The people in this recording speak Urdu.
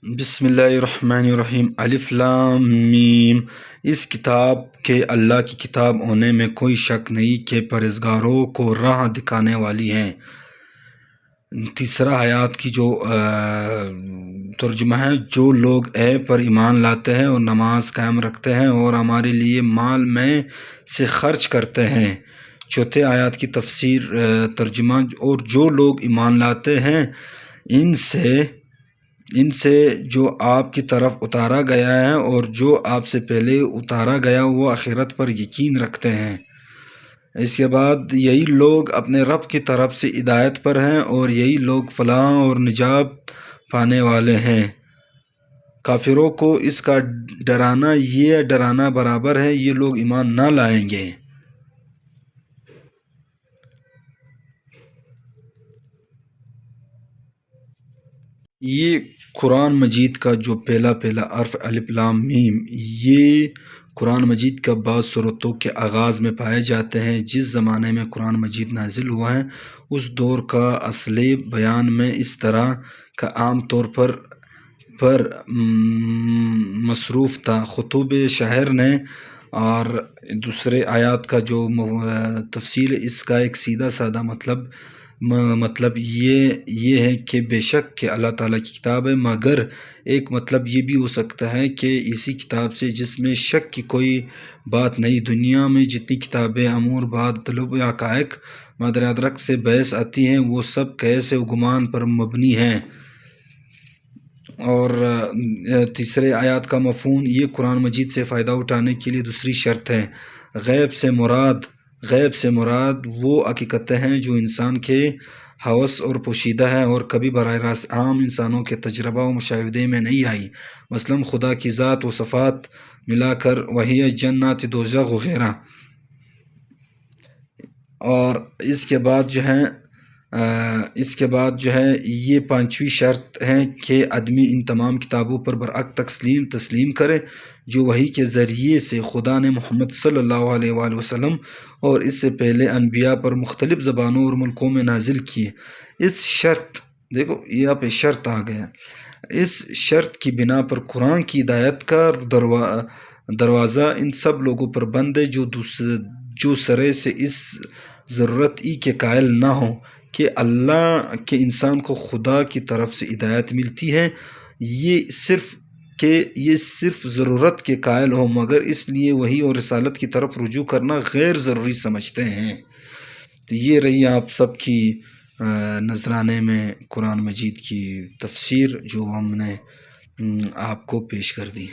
بسم اللہ الرحمن الرحیم الف لام میم۔ اس کتاب کے اللہ کی کتاب ہونے میں کوئی شک نہیں کہ پرہیزگاروں کو راہ دکھانے والی ہیں۔ تیسرا آیات کی جو ترجمہ ہے، جو لوگ اے پر ایمان لاتے ہیں اور نماز قائم رکھتے ہیں اور ہمارے لیے مال میں سے خرچ کرتے ہیں۔ چوتھے آیات کی تفسیر ترجمہ، اور جو لوگ ایمان لاتے ہیں ان سے جو آپ کی طرف اتارا گیا ہے اور جو آپ سے پہلے اتارا گیا وہ آخرت پر یقین رکھتے ہیں۔ اس کے بعد یہی لوگ اپنے رب کی طرف سے ہدایت پر ہیں اور یہی لوگ فلاح اور نجات پانے والے ہیں۔ کافروں کو اس کا ڈرانا برابر ہے، یہ لوگ ایمان نہ لائیں گے۔ یہ قرآن مجید کا جو پہلا حرف الف لام میم، یہ قرآن مجید کا بعض صورتوں کے آغاز میں پائے جاتے ہیں۔ جس زمانے میں قرآن مجید نازل ہوا ہے اس دور کا اصلی بیان میں اس طرح کا عام طور پر مصروف تھا۔ خطیب شہر نے اور دوسرے آیات کا جو تفصیل، اس کا ایک سیدھا سادہ مطلب یہ ہے کہ بے شک کہ اللہ تعالیٰ کی کتاب ہے، مگر ایک مطلب یہ بھی ہو سکتا ہے کہ اسی کتاب سے جس میں شک کی کوئی بات نہیں۔ دنیا میں جتنی کتابیں امور بعد طلب یا حقائق مادر ادرک سے بحث آتی ہیں وہ سب قیاس و گمان پر مبنی ہیں۔ اور تیسرے آیات کا مفہوم، یہ قرآن مجید سے فائدہ اٹھانے کے لیے دوسری شرط ہے۔ غیب سے مراد وہ حقیقتیں ہیں جو انسان کے حواس اور پوشیدہ ہیں اور کبھی براہ راست عام انسانوں کے تجربہ و مشاہدے میں نہیں آئی، مثلا خدا کی ذات و صفات ملا کر، وہی جنت دوزخ وغیرہ۔ اور اس کے بعد جو ہے یہ پانچویں شرط ہے کہ آدمی ان تمام کتابوں پر برحق تسلیم کرے جو وحی کے ذریعے سے خدا نے محمد صلی اللہ علیہ وآلہ وسلم اور اس سے پہلے انبیاء پر مختلف زبانوں اور ملکوں میں نازل کیے۔ اس شرط، دیکھو یہاں پہ شرط آ گیا، اس شرط کی بنا پر قرآن کی ہدایت کا دروازہ ان سب لوگوں پر بند ہے جو سرے سے اس ضرورت ہی کے قائل نہ ہوں کہ اللہ کے انسان کو خدا کی طرف سے ہدایت ملتی ہے، یہ صرف ضرورت کے قائل ہوں، مگر اس لیے وحی اور رسالت کی طرف رجوع کرنا غیر ضروری سمجھتے ہیں۔ تو یہ رہی آپ سب کی نذرانے میں قرآن مجید کی تفسیر جو ہم نے آپ کو پیش کر دی۔